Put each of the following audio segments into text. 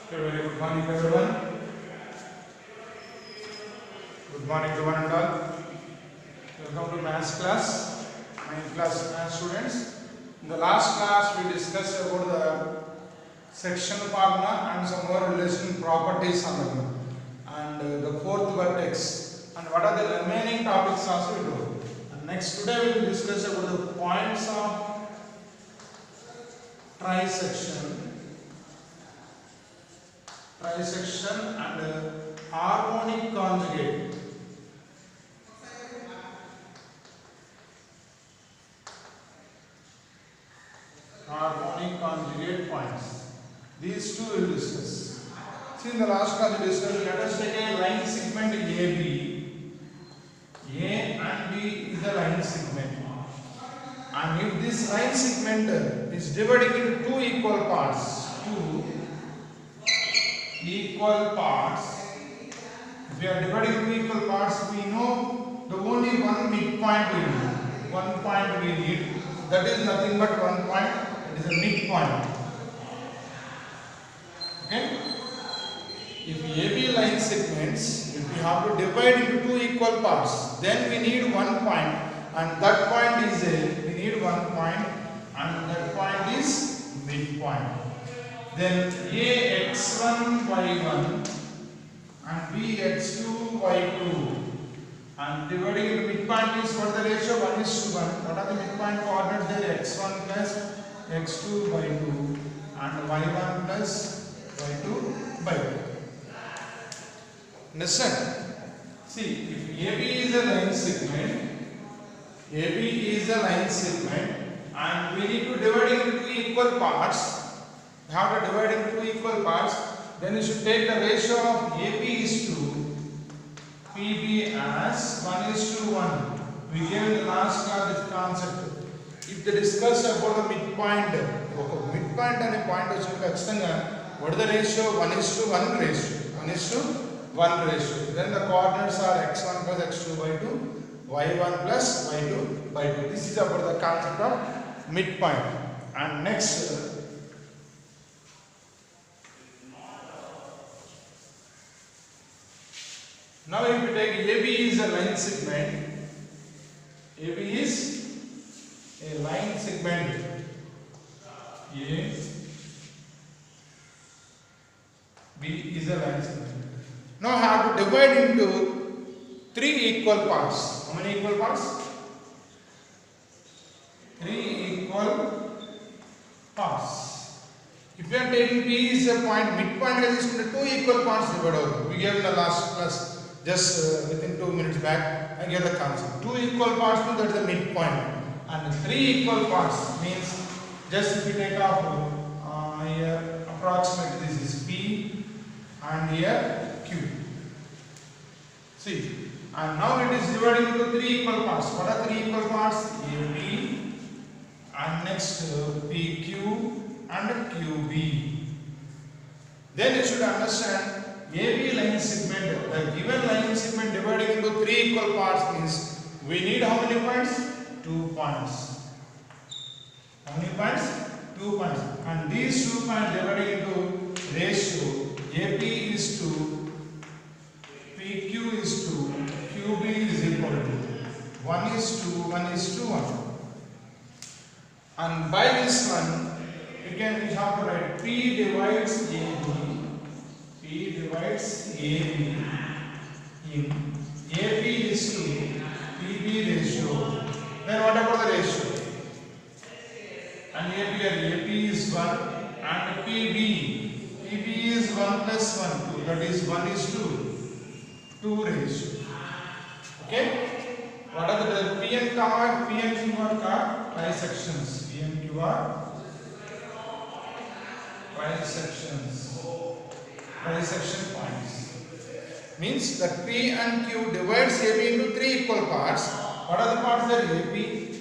Okay, very good morning everyone. Good morning to one and all. Welcome to maths class. My class math students. In the last class we discussed about the section formula and some more relation properties on them. And the fourth vertex. And what are the remaining topics also we do. And next today we will discuss about the points of trisection and harmonic conjugate. Harmonic conjugate points. These two we will discuss. See, in the last class we discussed, let us take a line segment AB. A and B is a line segment. And if this line segment is divided into two equal parts, if we are dividing into equal parts, we know the only one midpoint we need. One point we need. That is nothing but one point. It is a midpoint. Okay? If AB line segments, if we have to divide into two equal parts, then we need one point, and that point is we need one point, and that point is midpoint. Then A x1 y1 and B x2 y2, and dividing into midpoint is what the ratio 1:1. What are the midpoint coordinates there? x1 plus x2 by 2 and y1 plus y2 by 2. Listen. See, if AB is a line segment, and we need to divide it into two equal parts. We have to divide into two equal parts. Then you should take the ratio of AB is to PB as 1:1. We gave in the last class this concept. If they discuss about the midpoint, midpoint and a point what is the ratio? 1:1 ratio. 1:1 ratio. Then the coordinates are x1 plus x2 by 2, y1 plus y2 by 2. This is about the concept of midpoint. And next, now if we take AB is a line segment, AB is a line segment. A, B is a line segment. Now I have to divide into three equal parts. How many equal parts? Three equal parts. If we are taking P is a point, midpoint is into two equal parts divided. We gave in the last class. Just within 2 minutes back, I gave the concept. Two equal parts means that is the midpoint, and three equal parts means just if we take off here approximately this is P and here Q. See, and now it is divided into three equal parts. What are three equal parts? AB and next PQ and QB. Then you should understand. AB line segment, the given line segment dividing into three equal parts means we need how many points? 2 points. How many points? 2 points. And these 2 points dividing into ratio AB is to PQ is to QB is equal to 1:1. And by this one, again we have to write P divides AB. P divides AB in AB is to PB ratio. Then what about the ratio? And AB is 1 and PB is 1 plus 1, 2. That is 1:2 ratio. Okay? What are the P and Q are called trisections. P and Q are trisections. Trisection points means that P and Q divides AB into three equal parts. What are the parts there? AB,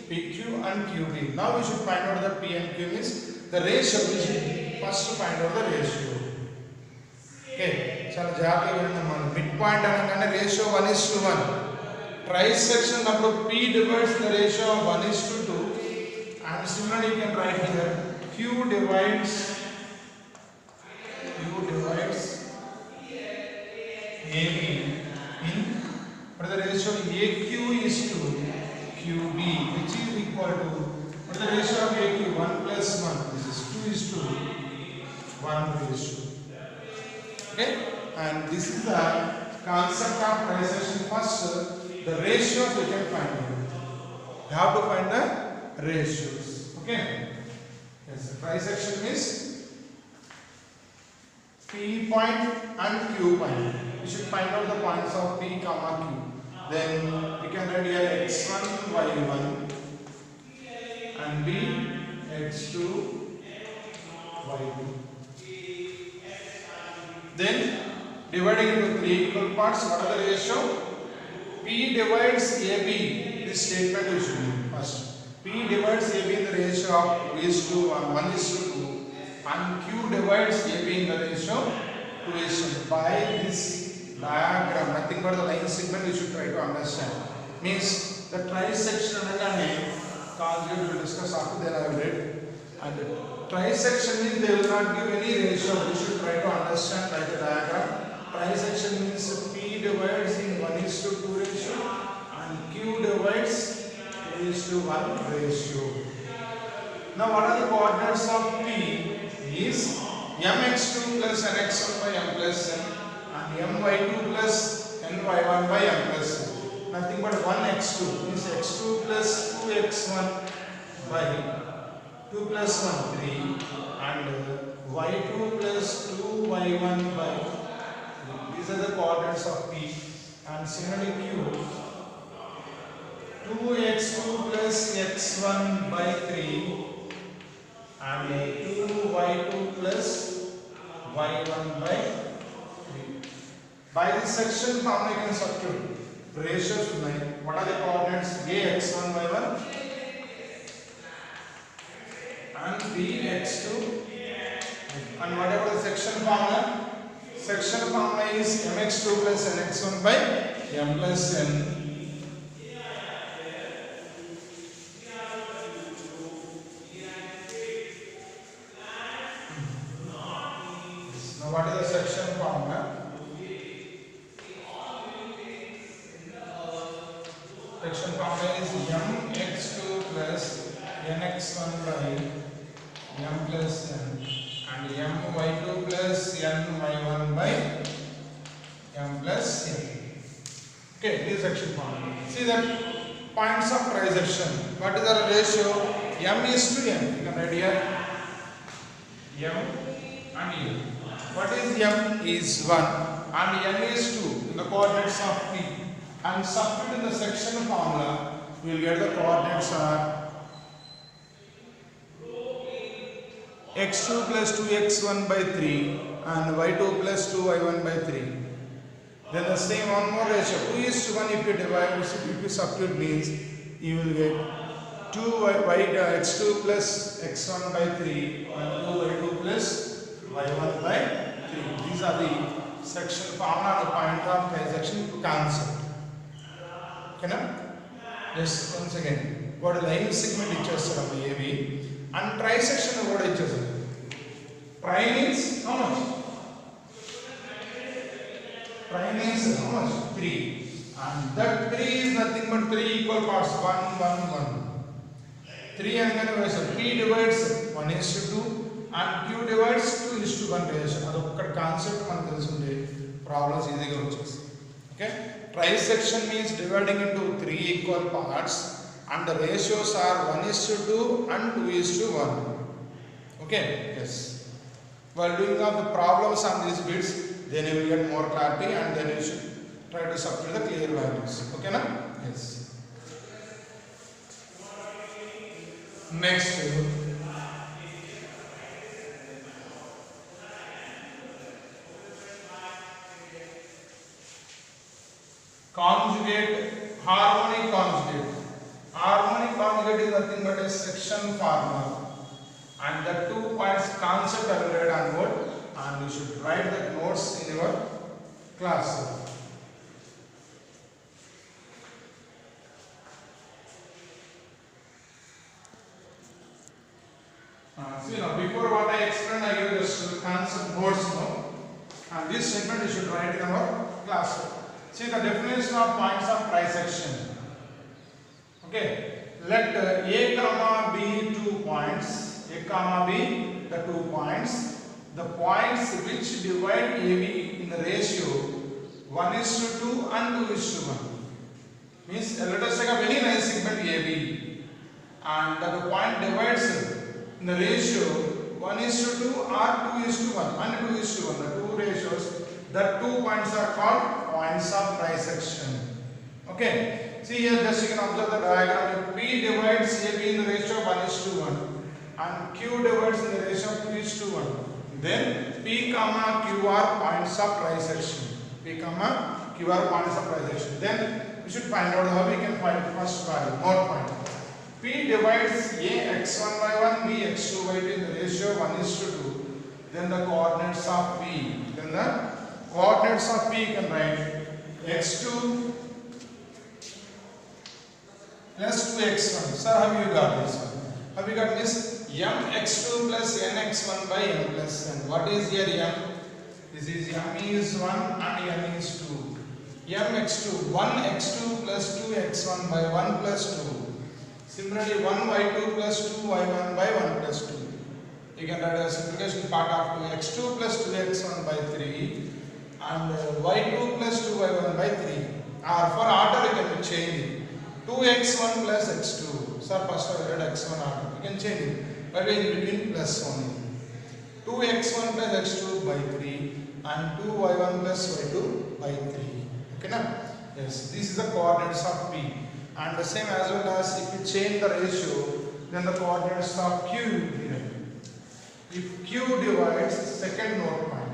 PQ and QB. Now we should find out the P and Q means the ratio. We should first find out the ratio. Okay, so midpoint and ratio 1:1. Trisection number P divides the ratio of 1:2, and similarly you can write here Q divides AB in, what is the ratio of AQ is to QB, which is equal to, what is the ratio of AQ? 1 plus 1, this is 2 is to 1 ratio. Okay, and this is the concept of trisection. First, the ratios we can find out. You have to find the ratios. Okay, yes, the trisection is P point and Q point. We should find out the points of P comma Q. Then we can write here x1 y1 and b x2 y2. Then dividing into three equal parts, what are the ratio? P divides AB. This statement we should do first. P divides AB in the ratio of 1:2 and Q divides AB in the ratio 2:1. By this diagram, nothing but the line segment you should try to understand. Means the trisection anagane conjugate will discuss after that I will read. And trisection means they will not give any ratio. You should try to understand like the diagram. Trisection means P divides in 1:2 ratio and Q divides 2:1 ratio. Now what are the coordinates of P? Is mx2 plus nx1 by m plus n and my2 plus ny1 by m plus n. Nothing but 1x2 means x2 plus 2x1 by 2 plus 1 3 and y2 plus 2y1 by 3. These are the coordinates of P. And similarly Q, 2x2 plus x1 by 3 and 2y2 plus y1 by 3. By this section formula you can substitute ratios. What are the coordinates? A x1 y1 and b x2, and whatever the section formula. Section formula is mx2 plus nx1 by m plus n. Now what is the section formula? Section formula is mx2 plus nx1 by m plus n and my2 plus ny1 by m plus n. Okay, this is section formula. See that points of trisection. What is the ratio? M is to n. You can write here m and n. What is m is 1 and n is 2 in the coordinates of P. And substitute in the section formula, we will get the coordinates are x2 plus 2x1 by 3 and y2 plus 2y1 by 3. Then the same one more ratio 2:1. If you divide, if you substitute means you will get 2x2 plus x1 by 3 and 2y2 plus y1 by 3. These are the section formula the point of trisection concept. Okay, na? Yes, once again. What line segment ichchestaru AB and trisection what ichchestaru. Tri means how much? Tri means how much? 3. And that 3 is nothing but 3 equal parts. 1, 1, 1. 3 and P divides 1:2 and Q divides 2:1 ratio. That concept man telusunde problems easy ga vachesi. Okay? Trisection means dividing into 3 equal parts and the ratios are 1:2 and 2:1. Okay? Yes. While doing up the problems on these bits, then you will get more clarity and then you should try to substitute the clear values. Okay, na? Yes. Next. Conjugate, harmonic conjugate. Harmonic conjugate is nothing but a section formula. And the 2 points concept I will write on board and you should write the notes in your class. See now, before what I explained, I give this concept notes now. And this statement you should write in our classroom. See the definition of points of trisection. Okay, let A comma B 2 points, A comma B the 2 points, the points which divide AB in the ratio 1:2 and 2:1. Means let us take a very nice segment AB and the point divides in the ratio 1:2 or 2:1 and 2:1. The two ratios, the 2 points are called points of trisection. Okay. See here, just you can observe the diagram. If P divides AB in the ratio of 1:1 and Q divides in the ratio of 2:1, then P comma Q are points of trisection. P comma Q are points of trisection. Then we should find out how we can find first value, note point. P divides A x1 by 1, B x2 by 2 in the ratio of 1:2. Then the coordinates of P. Then the coordinates of P you can write x2 plus 2x1. Sir, have you got this one? Have you got this? mx2 plus nx1 by m plus n. What is here m? This is m is 1 and n is 2. mx2, 1x2 plus 2x1 by 1 plus 2. Similarly, 1y2 plus 2y1 by 1 plus 2. You can write a simplification part of 2x2 plus 2x1 by 3 and y2 plus 2y1 by 3. Or for order you can change it. 2x1 plus x2. Sir, first I will write x1 order. You can change it by in between plus only. 2x1 plus x2 by 3 and 2y1 plus y2 by 3. Okay, now? Yes, this is the coordinates of P. And the same as well as if you change the ratio, then the coordinates of Q will be there. If Q divides, second note point.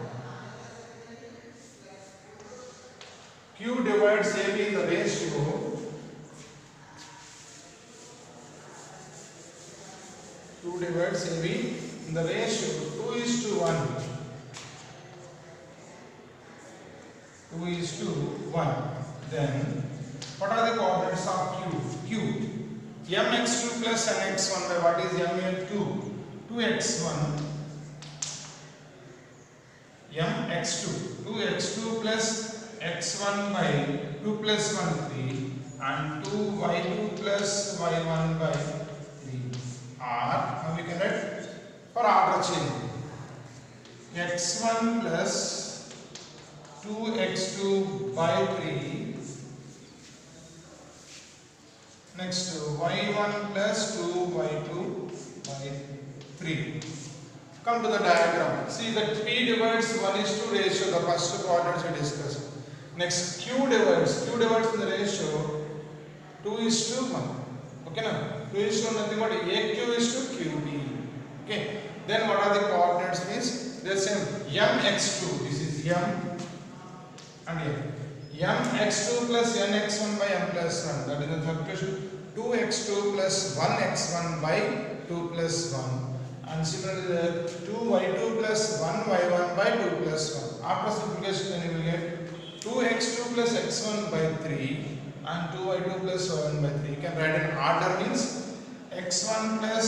Q divides AB in the ratio 2 divides AB in the ratio 2:1. 2:1. Then what are the coordinates of Q? mx2 plus nx1 by what is m here? 2. 2x1 mx2. 2x2 plus x1 by 2 plus 1 3 and 2y2 plus y1 by 3. Or how we can write for order change? x1 plus 2x2 by 3. Next y1 plus 2y2 by 3. Come to the diagram. See that P divides 1:2 ratio, the first coordinates we discussed. Next Q divides in the ratio 2:1. Okay now? 2:1 nothing but AQ is to QB. Okay. Then what are the coordinates means? They are same. mx2. This is m and m. mx2 plus nx1 by m plus 1. That is the third question. 2x2 plus 1x1 by 2 plus 1. And similarly 2y2 plus 1y1 by 2 plus 1. After simplification then you will get 2x2 plus x1 by 3 and 2y2 plus y1 by 3. You can write an order means x1 plus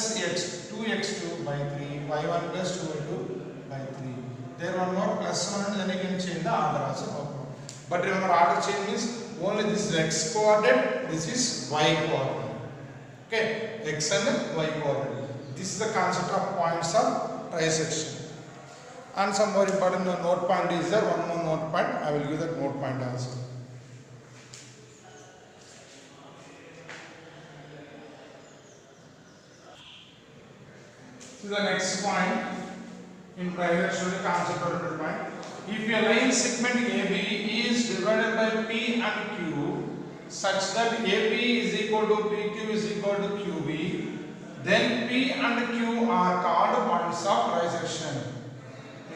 2x2 by 3, y1 plus 2y2 by 3. There one more plus 1 and then you can change the order also. But remember, order change means only this is x coordinate, this is y coordinate. Okay, x and y coordinate. This is the concept of points of trisection. And some more important note point is there. One more note point. I will give that note point also. So the next point in trisection the concept of point. If a line segment AB is divided by P and Q such that AB is equal to PQ is equal to QB, then P and Q are called points of trisection.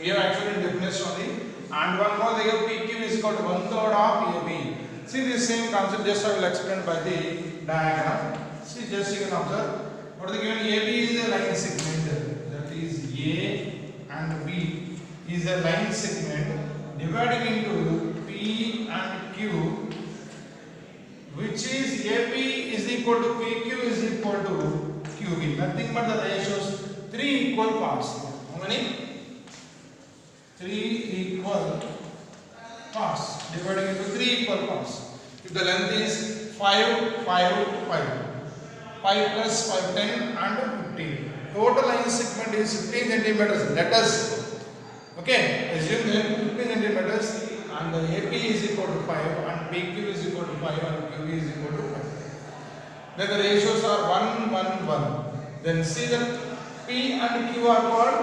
Here actually definition only, and one more they give PQ is equal to 1/3 of AB. See the same concept, just I will explain by the diagram. See, just you can observe what is given. AB is a line segment, that is A and B is a line segment dividing into P and Q, which is AP is equal to PQ is equal to QB. Nothing but the ratios 3 equal parts. How many? 3 equal parts, dividing into 3 equal parts. If the length is 5, 5, 5. 5 plus 5, 10 and 15. Total line segment is 15 centimeters. Let us, okay, assume that 15 centimeters and the AP is equal to 5 and PQ is equal to 5 and QV is equal to 5. Then the ratios are 1, 1, 1. Then see that P and Q are called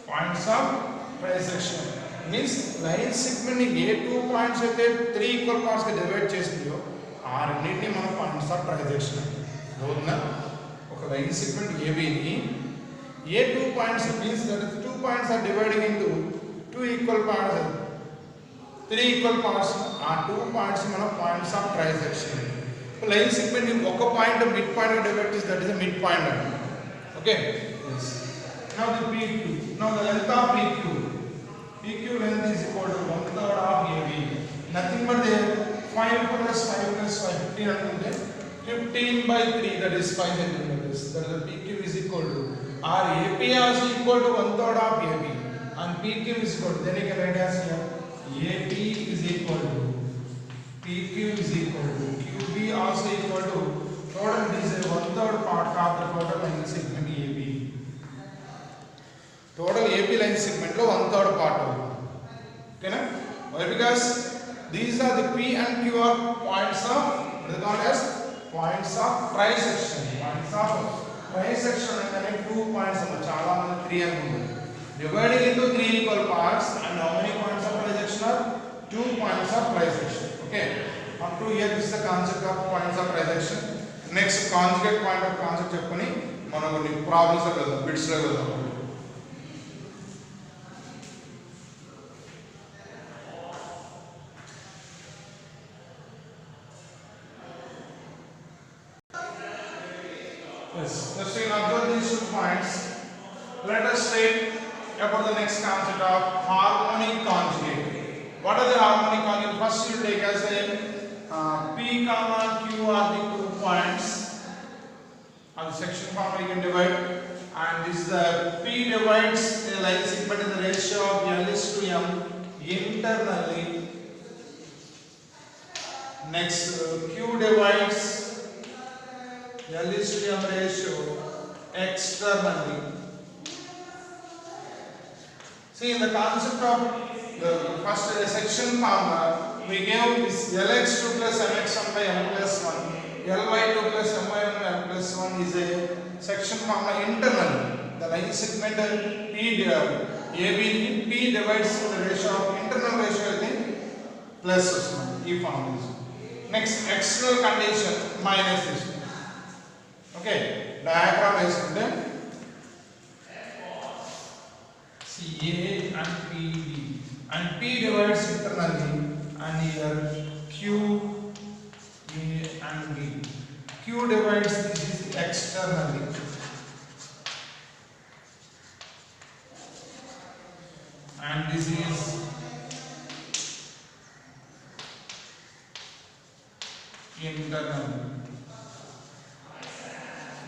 points of trisection. Means line segment in A2 points with 3 equal parts divide chesio are రెండింటిని మనం points of trisection. అవునా? ఒక line segment AB ని A2 points means that 2 points are dividing into 2 equal parts, 3 equal parts. ఆ 2 points మనం points of trisection. Line segment in ఒక point mid point divide is that is a mid point. Okay? Yes. Now the PQ. Now the length of PQ. PQ length is equal to 1/3 of AB. Nothing but the 5 plus 5 plus 5, 15 అనుకుంటే 15 by 3, that is 5 centimeters. That is the PQ is equal to, or AP is equal to 1/3 of AB and PQ is equal to, then you can write as here AP is equal to PQ is equal to QB also equal to, total is a 1/3 part of the total line segment AB. Total AP line segment lo 1/3 part avuttundi. Okay na? Why? Because these are the P and Q are points of, called as points of trisection. Points of trisection అంటే 2 points చాలా మంది 3 అనుకుంటారు. Dividing into 3 equal parts and how many points of trisection are 2 points of trisection. Okay, up to here this is the concept of points of trisection. Next conjugate point of concept చెప్పుకొని మనం కొన్ని problems లో వెళ్దాం, bits లో వెళ్దాం. Yes, just you observe these 2 points. Let us state about the next concept of harmonic conjugate. What are the harmonic conjugate? First you take as a P comma Q are the 2 points. On the section formula you can divide, and this is the P divides the line segment in the ratio of L is to M internally. Next Q divides L is to M ratio externally. See, in the concept of the first section formula, we gave this Lx2 plus Mx1 by M plus 1, Ly2 plus My1 by M plus 1 is a section formula internal. The line segment P AB P divides the ratio of internal ratio is plus 1. E formula. Next external condition minus this. Okay, diagram is CA and PB, and P divides internally, and here Q, A and B. Q divides this is externally, and this is internally.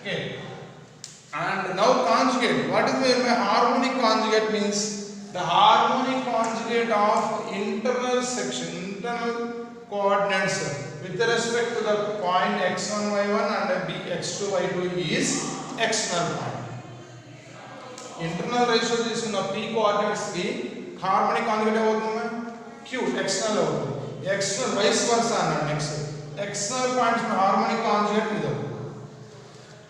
Okay, and now conjugate. What is meant by harmonic conjugate? Means the harmonic conjugate of internal section, internal coordinates with respect to the point x1 y1 and b x2 y2 is external point. Internal ratio తీసుకున్న p coordinates కి harmonic conjugate అవుతుంది q external అవుతుంది, external vice versa అన్నాడు. Next external points में harmonic conjugate ఇది అవుతుంది.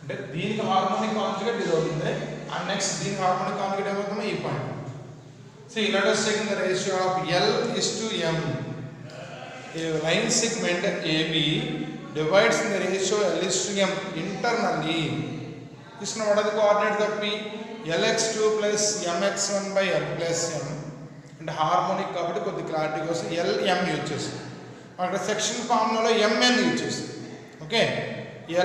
అంటే దీనికి హార్మోనిక్ కాంజుగేట్ ఇది అవుతుంది, అండ్ నెక్స్ట్ దీనికి హార్మోనిక్ కాంజుగేట్ ఏమవుతుందో ఈ point. See, let us take the ratio of L is to M. A line segment AB divides in the ratio L is to M internally. This is what are the coordinates of P? Lx2 plus Mx1 by L plus M. And harmonic కాబట్టి కొద్ది clarity కోసం LM use చేస్తాం. అక్కడ section ఫార్ములాలో MN use చేస్తాం. Okay,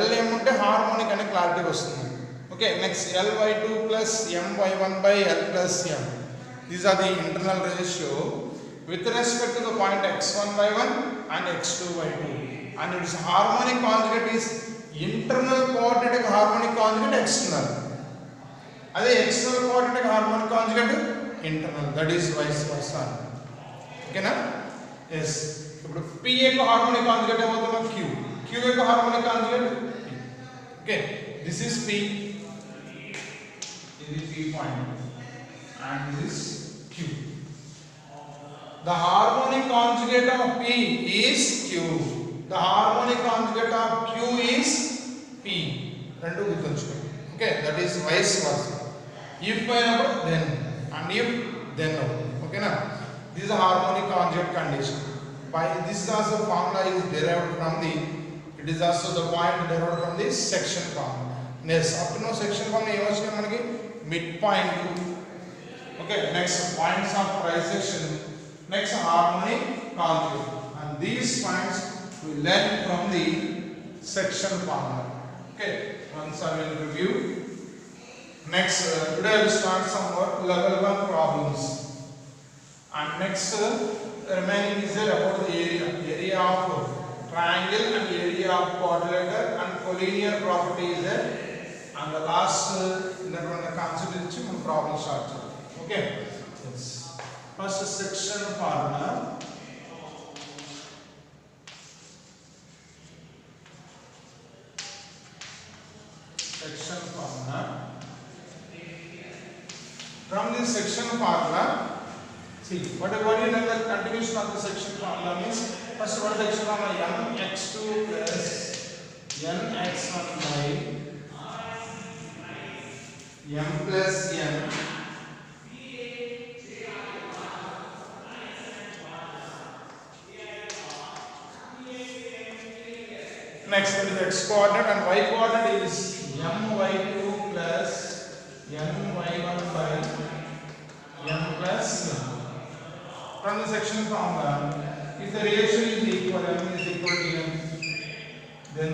LM ఉంటే harmonic అనే clarity వస్తుంది. Okay, next Ly2 plus My1 by L plus M. These are the internal ratio with respect to the point x1 y1 and x2 y2, and its harmonic conjugate is internal coordinate harmonic conjugate external. అదే external coordinate harmonic conjugate internal, that is vice versa. Okay na? Yes. ఇప్పుడు p యొక్క harmonic conjugate ఏమవుతుందో q, q యొక్క harmonic conjugate p. Okay, this is p, this is p point and this is q. The harmonic conjugate of p is q, the harmonic conjugate of q is p. రెండు గుర్తుంచుకోండి. Okay, that is vice versa. If అయినప్పుడు then and if then అవుతుంది. Okay na? This is a harmonic conjugate condition. By this is also formula is derived from the, it is also the point derived from the section formula. Yes, up to now section formula em vachina manaki midpoint. Okay, next points of trisection, next harmonic conjugate, and these points we learn from the section formula. Okay, once I will review. Next today I will start some more level 1 problems, and next remaining is about the area of triangle and area of quadrilateral and collinear property is there, and the last in that one the concept is one problem start. Okay, yes. First section formula. Section formula. From this section formula, see what is the continuation of the section formula means. First what is the section formula? mx2 plus nx1 by m plus n next what is x coordinate and y coordinate is my2 plus my1 by m plus n. From the section formula, if the relation is equal, m is equal to n, then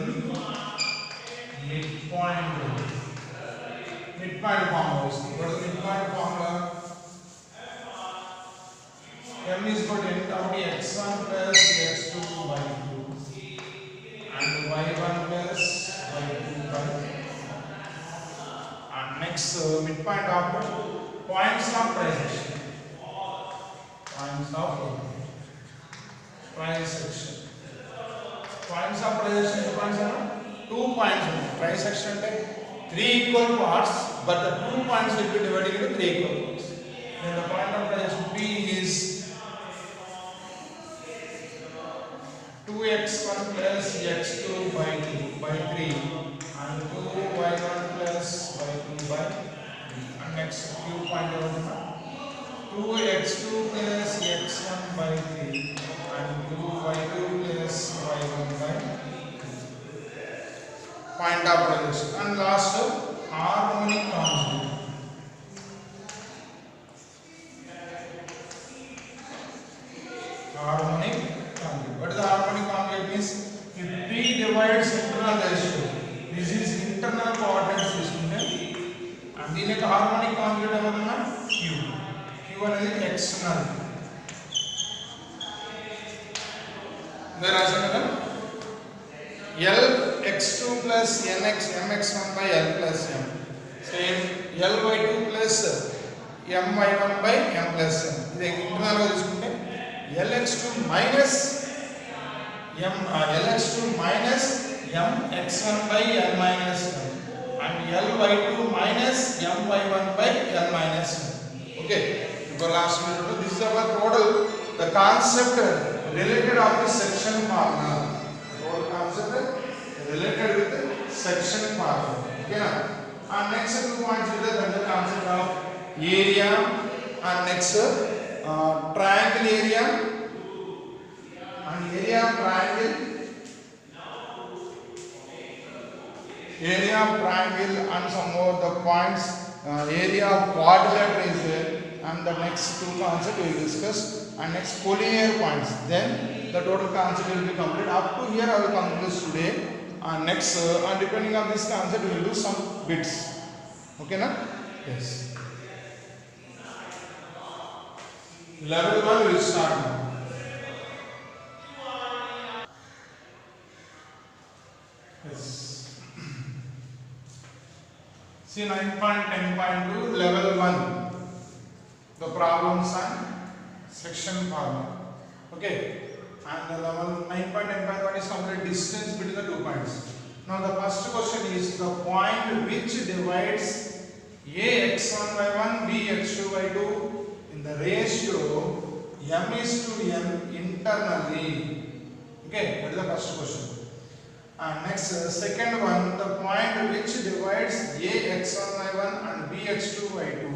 midpoint formula is, what is the midpoint formula? M is equal to n of x1 plus x2 by 2 and y1 plus y2 by 2. And next midpoint of points of trisection. Points of trisection. Points of trisection. Points are 2 points. Trisection ante 3 equal parts, but the 2 points will be divided into 3 equal parts. Then the point of trisection P is 2x1 plus x2 by 3 and 2y1 plus y2 by 3. And next Q point over 2x2 plus x1 by 3 and 2y2 plus y1 by 3. Point of trisection. And last harmonic conjugate. Harmonic conjugate. What is the harmonic conjugate means? If P divides internal ratio, this is internal coordinates తీసుకుంటే and దీని యొక్క harmonic conjugate ఏమవుతుందా q. q అనేది external. మీరు రాశారు కదా l x2 plus nx mx1 by l plus m. Same l y2 plus my1 by m plus n. ఇది internal గా తీసుకుంటే lx2 minus lx2 minus mx1 by l minus n and ly2 minus my1 by l minus n. Okay, for last minute this is our total the concept related of the section formula. Total concept related with the section formula. Okay na? And next 2 points is the concept of area and next triangle area and area of triangle, area of triangle and some more the points, area of quadrilateral is there, and the next 2 concepts we will discuss, and next collinear points. Then the total concept will be complete. Up to here I will conclude today, and next and depending on this concept we will do some bits. Okay na? Yes. Level 1 will start now. Yes. See 9.10.2 level 1. the problems and section formula. Okay. And level 9.10.1 is complete distance between the 2 points. Now the first question is the point which divides A x1 by 1, B x2 by 2 in the ratio m is to n internally. Okay, that is the first question. And next, second one, the point which divides A x1 by 1 and B x2 by 2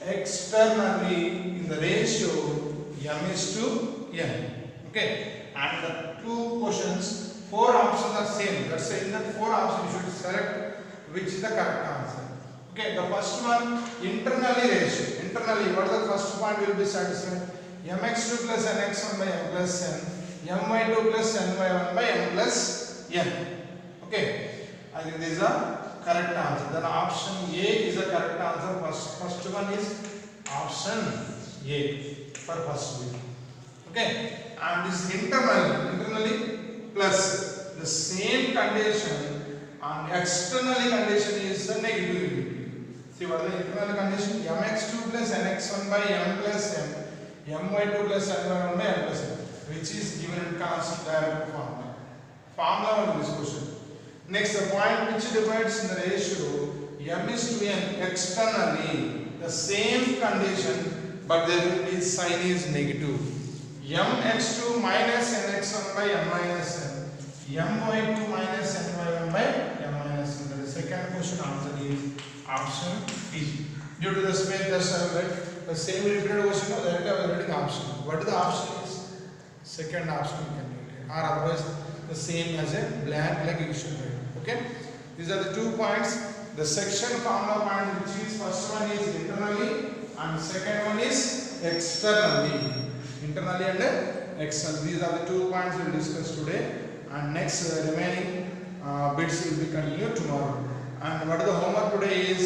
externally in the ratio m is to n. Okay, and the two questions, 4 options are same. That's why in that 4 options you should select which is the correct answer. Okay, the first one, internally ratio. Internally, what is the first point will be satisfied? mx2 plus nx1 by m plus n, my2 plus ny1 by m plus n. Okay, I think this is the correct answer. Then option A is the correct answer. First one is option A for first week. Okay, and this internally plus the same condition and externally condition is the negative. See what is the internal condition? mx2 plus nx1 by m plus n, my2 plus ny1 by m plus n, which is given in constant direct formula. Formula of this question. Next, the point which divides in the ratio m is to n externally, the same condition, but there will be sign is negative. mx2 minus nx1 by m minus n, my2 minus ny1 by m minus n. The second question answer is option D. Due to the space just I have read the same repeated question, that I have read option. What is the option is? Second option you can make it, or otherwise the same as a blank like you should write. Okay, these are the 2 points. The section formula point, which is first one is internally and second one is externally. Internally and externally. These are the 2 points we will discuss today, and next remaining bits will be continued tomorrow. And what is the homework today is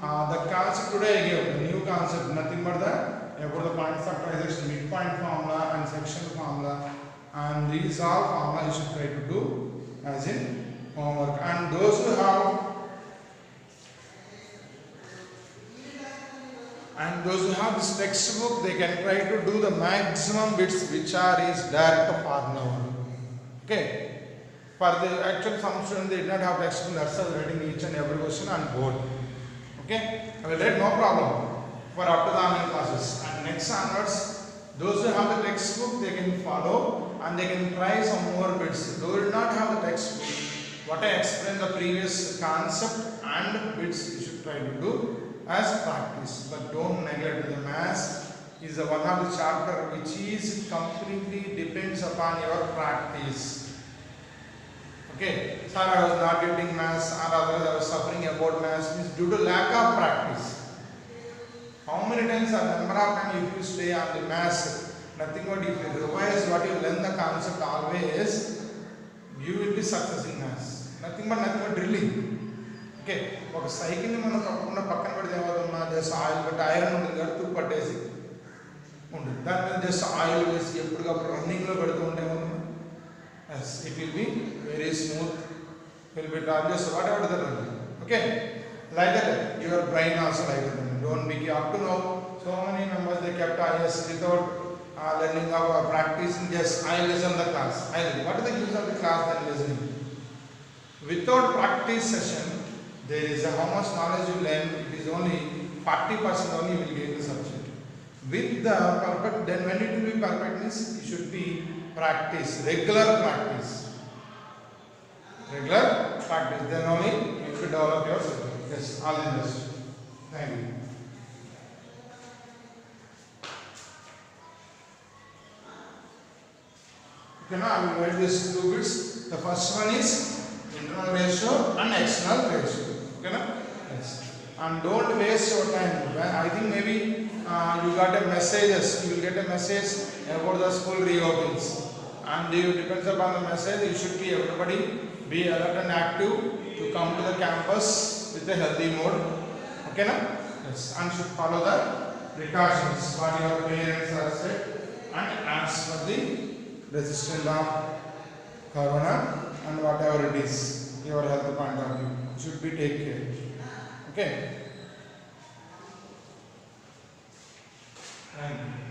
the concept today I gave, the new concept, nothing but about the point factorization, midpoint formula and section formula, and these all formula you should try to do as in homework. And those who have this textbook, they can try to do the maximum bits which are is direct formula. Okay. For the actual some students they did not have textbook, that's why writing each and every question on board. Okay, I will write no problem for up to the online classes. And next onwards, those who have the textbook they can follow and they can try some more bits. Those who do not have the textbook, what I explained the previous concept and bits you should try to do as practice. But don't neglect the maths is one of the chapter which is completely depends upon your practice. Okay, sir, I was not getting maths, or otherwise I was suffering about maths, means due to lack of practice. How many times or number of times if you stay on the maths, nothing but if you revise what you learn the concept always, you will be success in maths. Nothing but drilling. Okay, ఒక cycle ని మనం తప్పకుండా పక్కన పెడితే ఏమవుతుందా, just oil పెట్టి iron ఉంటుంది కదా, తుప్పు పట్టేసి ఉంటుంది, దాని మీద జస్ట్ ఆయిల్ వేసి ఎప్పటికప్పుడు రన్నింగ్ లో పెడుతూ ఉంటే ఏమవుతుంది, yes, it will be very smooth, will be just whatever the running. Okay, like that your brain also like that. Don't be up to now so many members they kept IS without learning of practicing. Just I listen the class, what is the use of the class than listening? Without practice session there is how much knowledge you learn, it is only 40% only you will gain the subject. With the perfect, then when it will be perfectness, it should be practice, regular practice, then only you should develop your subject. Yes, all the best. Thank you. Okay, now I will write these 2 bits. The first one is internal ratio and external ratio. Okay, na? Yes. And don't waste your time. I think maybe you got a messages. You will get a message about the school reopens, and it depends upon the message. You should be everybody be alert and active to come to the campus with a healthy mode. Okay, na? Yes. And should follow the precautions what your parents are said and ask for the resistance of corona and whatever it is, your health point of view should be take care. Okay. Thank you.